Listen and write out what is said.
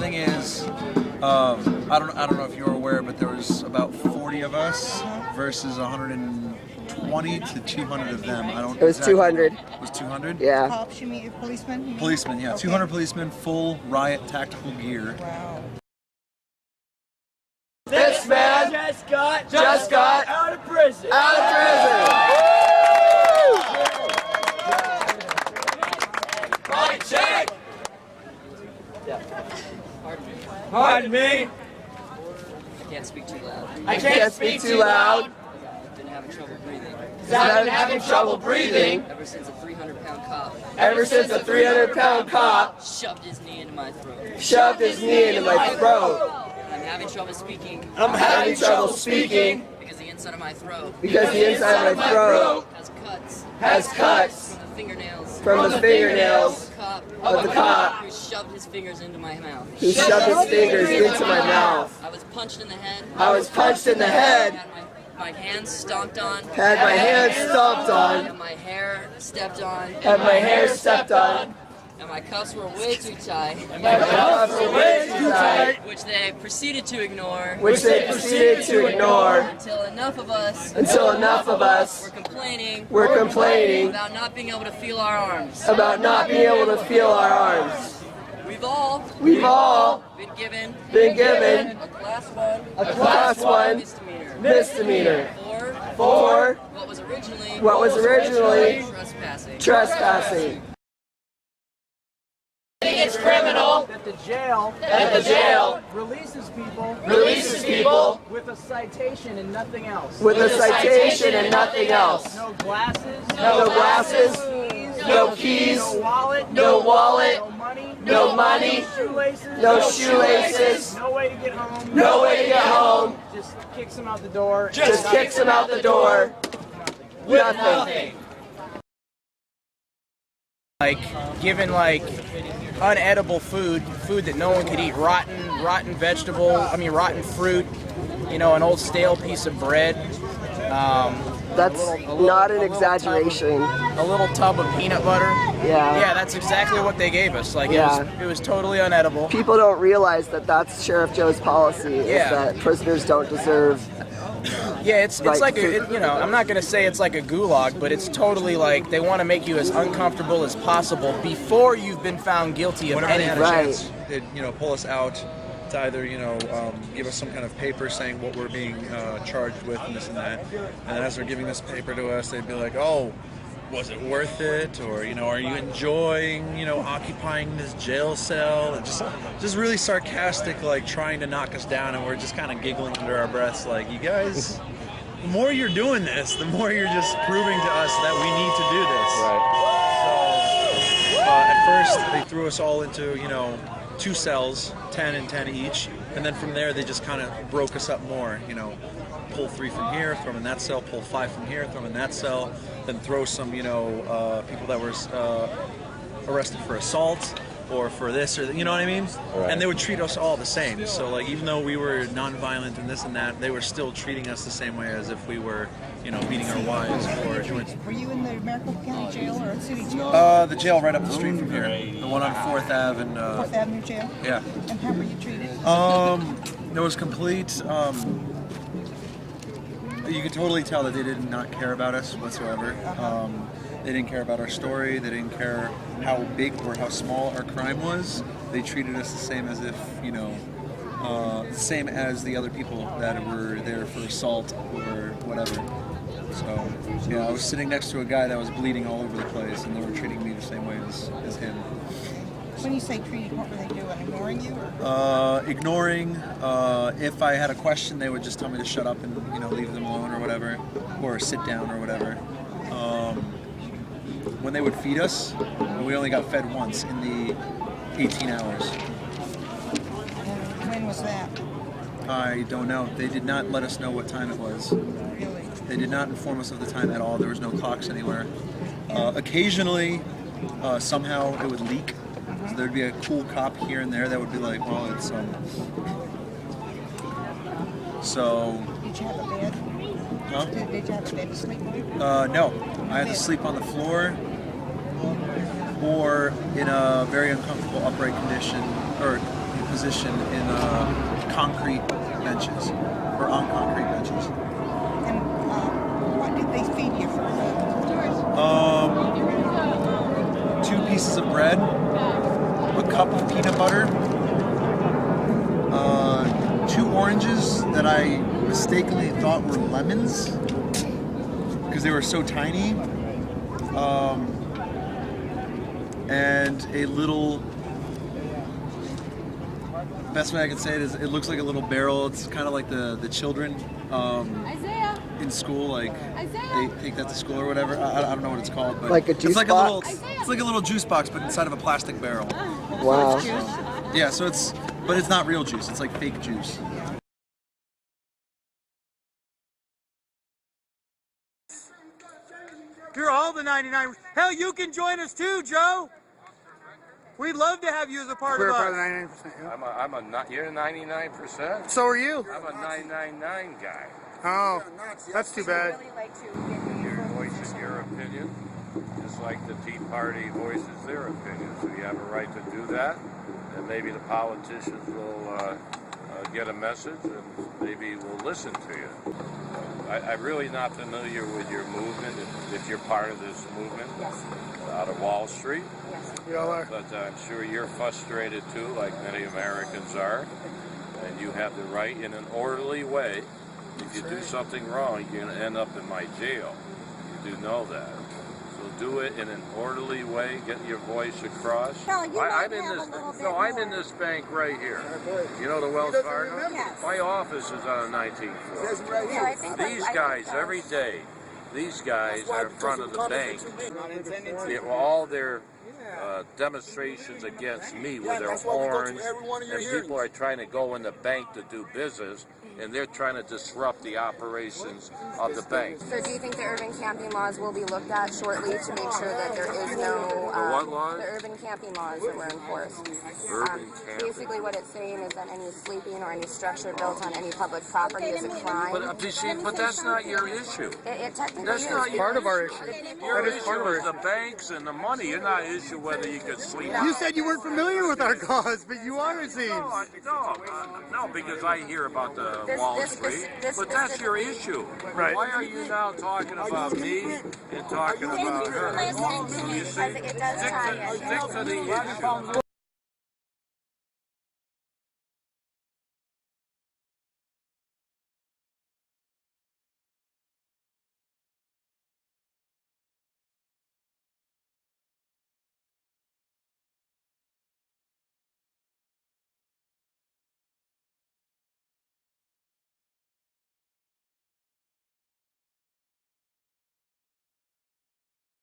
thing is, I don't know if you're aware, but there was about 40 of us versus 120 to 200 of them. It was 200. It was 200? Yeah. Cops, you mean policemen? Policemen, yeah. Okay. 200 policemen, full riot tactical gear. Wow. This man just got out of prison. My check. Pardon me. I can't speak too loud. I can't speak too loud. I've been having trouble breathing. I've been having trouble breathing Ever since a 300-pound cop ever since a 300-pound cop shoved his knee into my throat. shoved his knee into my throat. I'm having trouble speaking I'm having trouble speaking because the inside of my throat because the inside of my throat has cuts has cuts from the fingernails from the fingernails of the cop who shoved his fingers into my mouth. who shoved his fingers into my mouth. I was punched in the head. I was punched in the head, Had my hands stomped on. had my hands stomped on, And my hair stepped on. had my hair stepped on, And my cuffs were way too tight. my cuffs were way too tight, Which they proceeded to ignore. which they proceeded to ignore Until enough of us were complaining complaining about not being able to feel our arms. about not being able to feel our arms. We've all Been been given a class 1 a class 1 misdemeanor for what was originally trespassing. trespassing. It's criminal That the jail that the jail releases people releases people with a citation and nothing else. with a citation and nothing else. No glasses, No glasses, no keys, no wallet, no wallet, no money, no money, shoelaces, no shoelaces, no way to get home. no way to get home. Just kicks them out the door. Just kicks them out the door. Nothing. Like given like unedible food that no one could eat, rotten fruit, you know, an old stale piece of bread. That's not an exaggeration. A little tub of peanut butter. Yeah. Yeah, that's exactly what they gave us. Like Yeah. it was totally unedible. People don't realize that that's Sheriff Joe's policy, is Yeah. that prisoners don't deserve. Yeah, it's Right. like you know, I'm not gonna say it's like a gulag, but it's totally like they want to make you as uncomfortable as possible before you've been found guilty of Whenever they had anything. a Right. chance, they'd pull us out to either give us some kind of paper saying what we're being charged with and this and that. And as they're giving this paper to us, they'd be like, "Oh, was it worth it?" Or are you enjoying occupying this jail cell? And just really sarcastic, like trying to knock us down, and we're just kind of giggling under our breaths, like, "You guys." The more you're doing this, the more you're just proving to us that we need to do this. So at first they threw us all into 2 cells, 10 and 10 each, and then from there they just kind of broke us up more. Pull 3 from here, throw them in that cell. Pull 5 from here, throw them in that cell. Then throw some people that were arrested for assault or for this or you know what I mean? Right. And they would treat us all the same. So like even though we were non-violent and this and that, they were still treating us the same way as if we were beating our wives or doing. Were you in the Maricopa County Jail or a city jail? The jail right up the street from here, the one on 4th Ave and 4th Avenue Jail? yeah. And how were you treated? There was complete. You could totally tell that they did not care about us whatsoever. They didn't care about our story. They didn't care how big or how small our crime was. They treated us the same as if, same as the other people that were there for assault or whatever. So, yeah, I was sitting next to a guy that was bleeding all over the place, and they were treating me the same way as him. When you say treated, what were they doing? Ignoring you? Or? Ignoring. If I had a question, they would just tell me to shut up and leave them alone or whatever, or sit down or whatever. When they would feed us, we only got fed once in the 18 hours. When was that? I don't know. They did not let us know what time it was. Really? They did not inform us of the time at all. There was no clocks anywhere. Occasionally, somehow it would leak. So there'd be a cool cop here and there that would be like, well, it's so. Did you have a bed? Huh? Did you have a bed to sleep on? No. I had to sleep on the floor or in a very uncomfortable upright condition, or position in concrete benches or on concrete benches. And what did they feed you for food? 2 pieces of bread, a cup of peanut butter, 2 oranges that I mistakenly thought were lemons because they were so tiny, and a little, best way I can say it is it looks like a little barrel. It's kind of like the children in school, like they take that to school or whatever. I don't know what it's called, but Like a juice it's like box? it's like a little juice box, but inside of a plastic barrel. Wow. Yeah, so but it's not real juice. It's like fake juice. You're all the 99. Hell, you can join us too, Joe. We'd love to have you as a part of us. We're a part of the 99%. You're 99%? So are you. I'm a 999 guy. Oh, that's too bad. Your voice is your opinion, just like the Tea Party voices their opinion. So you have a right to do that, and maybe the politicians will get a message, and maybe will listen to you. I'm really not familiar with your movement, if you're part of this movement. Yes. Out of Wall Street. Yes. We all are. But I'm sure you're frustrated too, like many Americans are, and you have the right in an orderly way. If you do something wrong, you're going to end up in my jail. You do know that. So do it in an orderly way. Get your voice across. I'm in this bank right here. You know the Wells Fargo? Yes. My office is on the 19th floor. These guys every day. These guys are in front of the bank. All their demonstrations against me with their horns, and people are trying to go in the bank to do business, and they're trying to disrupt the operations of the bank. So do you think the urban camping laws will be looked at shortly to make sure that there is no... what laws? The urban camping laws that were enforced. Urban camping? Basically what it's saying is that any sleeping or any structure built on any public property is a crime. But that's not your issue. It technically That's is. not Part of our issue. Your That is part of issue our is the banks and the money. You're not issue whether you could sleep. You said you weren't familiar with our cause, but you are, it seems. No, because I hear about the Wall Street. But that's your issue. Right. Why are you now talking about me and talking about her? You see, It does tie in. stick to the issue.